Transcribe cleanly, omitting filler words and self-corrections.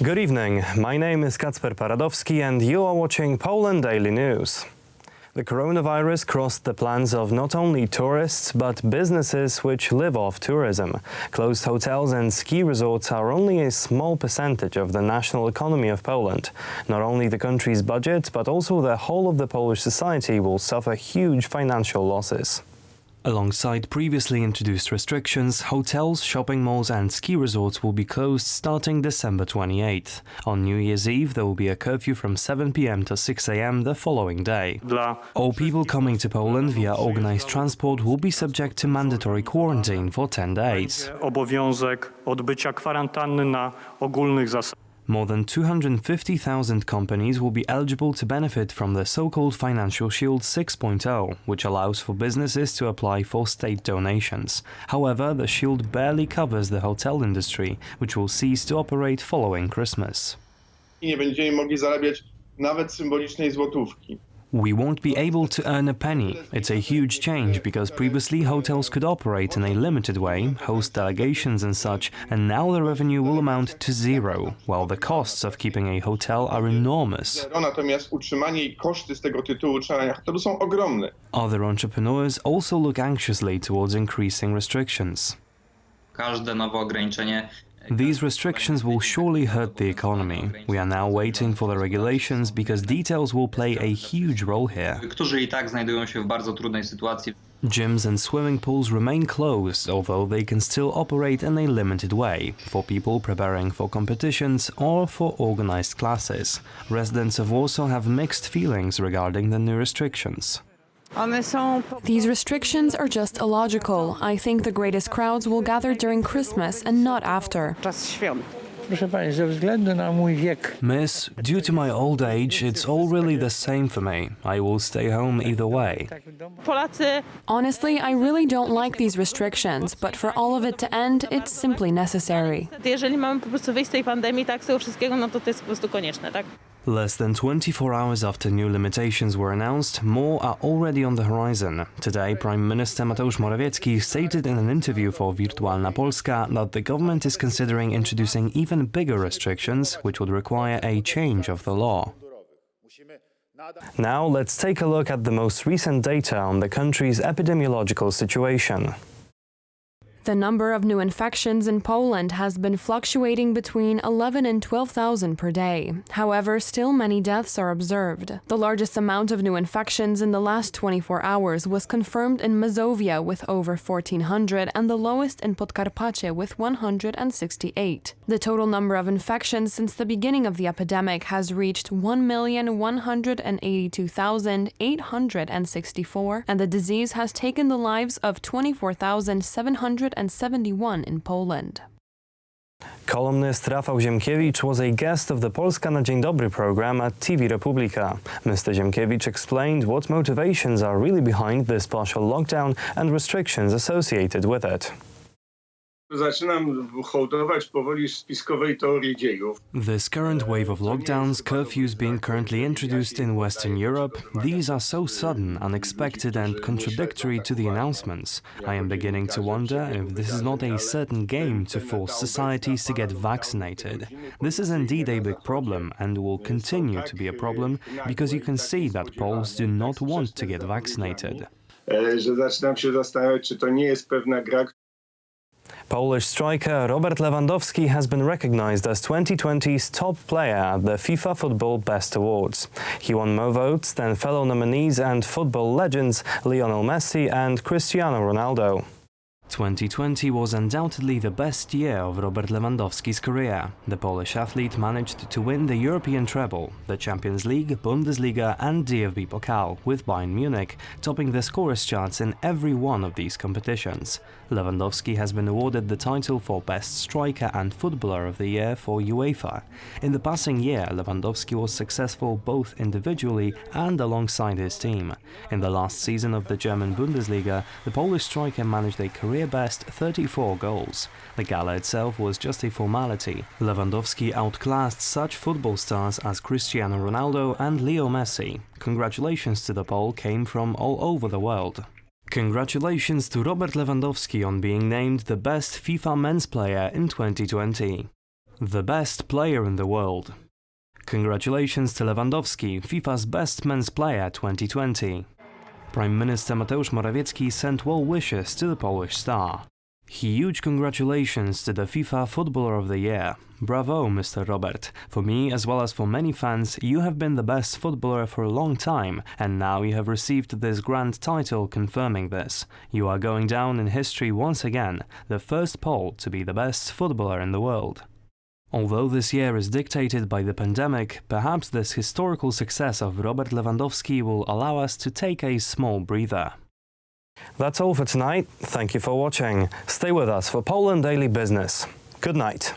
Good evening, my name is Kacper Paradowski and you are watching Poland Daily News. The coronavirus crossed the plans of not only tourists but businesses which live off tourism. Closed hotels and ski resorts are only a small percentage of the national economy of Poland. Not only the country's budget but also the whole of the Polish society will suffer huge financial losses. Alongside previously introduced restrictions, hotels, shopping malls and ski resorts will be closed starting December 28th. On New Year's Eve, there will be a curfew from 7 p.m. to 6 a.m. the following day. All people coming to Poland via organized transport will be subject to mandatory quarantine for 10 days. Obowiązek odbycia kwarantanny na ogólnych zasadach. More than 250,000 companies will be eligible to benefit from the so-called Financial Shield 6.0, which allows for businesses to apply for state donations. However, the shield barely covers the hotel industry, which will cease to operate following Christmas. Nie będziemy mogli zarabiać nawet symbolicznej złotówki. We won't be able to earn a penny. It's a huge change because previously hotels could operate in a limited way, host delegations and such, and now the revenue will amount to zero, while the costs of keeping a hotel are enormous. Natomiast utrzymanie i koszty z tego tytułu utrzymania hotelu są ogromne. Other entrepreneurs also look anxiously towards increasing restrictions. Każde nowe ograniczenie. These restrictions will surely hurt the economy. We are now waiting for the regulations because details will play a huge role here. Którzy i tak znajdują się w bardzo trudnej sytuacji. Gyms and swimming pools remain closed, although they can still operate in a limited way, for people preparing for competitions or for organized classes. Residents of Warsaw have mixed feelings regarding the new restrictions. These restrictions are just illogical. I think the greatest crowds will gather during Christmas and not after. Proszę pani, ze względu na mój wiek. Miss, due to my old age, it's all really the same for me. I will stay home either way. Honestly, I really don't like these restrictions, but for all of it to end, it's simply necessary. Jeżeli mamy po prostu wyjść z tej pandemii, tak, z tego wszystkiego, no to jest po prostu konieczne, tak? Less than 24 hours after new limitations were announced, more are already on the horizon. Today, Prime Minister Mateusz Morawiecki stated in an interview for Wirtualna Polska that the government is considering introducing even bigger restrictions, which would require a change of the law. Now, let's take a look at the most recent data on the country's epidemiological situation. The number of new infections in Poland has been fluctuating between 11 and 12,000 per day. However, still many deaths are observed. The largest amount of new infections in the last 24 hours was confirmed in Mazovia with over 1,400 and the lowest in Podkarpacie with 168. The total number of infections since the beginning of the epidemic has reached 1,182,864 and the disease has taken the lives of 24,771 in Poland. Columnist Rafał Ziemkiewicz was a guest of the Polska na Dzień Dobry program at TV Republika. Mr. Ziemkiewicz explained what motivations are really behind this partial lockdown and restrictions associated with it. Zaczynam hołdować powoli spiskowej teorii dziejów. This current wave of lockdowns, curfews being currently introduced in Western Europe, these are so sudden, unexpected and contradictory to the announcements. I am beginning to wonder if this is not a certain game to force societies to get vaccinated. This is indeed a big problem and will continue to be a problem because you can see that Poles do not want to get vaccinated. Że zaczynam się zastanawiać, czy to nie jest pewna gra. Polish striker Robert Lewandowski has been recognized as 2020's top player at the FIFA Football Best Awards. He won more votes than fellow nominees and football legends Lionel Messi and Cristiano Ronaldo. 2020 was undoubtedly the best year of Robert Lewandowski's career. The Polish athlete managed to win the European treble, the Champions League, Bundesliga and DFB Pokal, with Bayern Munich, topping the scorers charts in every one of these competitions. Lewandowski has been awarded the title for Best Striker and Footballer of the Year for UEFA. In the passing year, Lewandowski was successful both individually and alongside his team. In the last season of the German Bundesliga, the Polish striker managed a career-best 34 goals. The gala itself was just a formality. Lewandowski outclassed such football stars as Cristiano Ronaldo and Leo Messi. Congratulations to the Pole came from all over the world. Congratulations to Robert Lewandowski on being named the best FIFA men's player in 2020. The best player in the world. Congratulations to Lewandowski, FIFA's best men's player 2020. Prime Minister Mateusz Morawiecki sent well wishes to the Polish star. Huge congratulations to the FIFA Footballer of the Year. Bravo, Mr. Robert. For me, as well as for many fans, you have been the best footballer for a long time, and now you have received this grand title confirming this. You are going down in history once again, the first Pole to be the best footballer in the world. Although this year is dictated by the pandemic, perhaps this historical success of Robert Lewandowski will allow us to take a small breather. That's all for tonight. Thank you for watching. Stay with us for Poland Daily Business. Good night.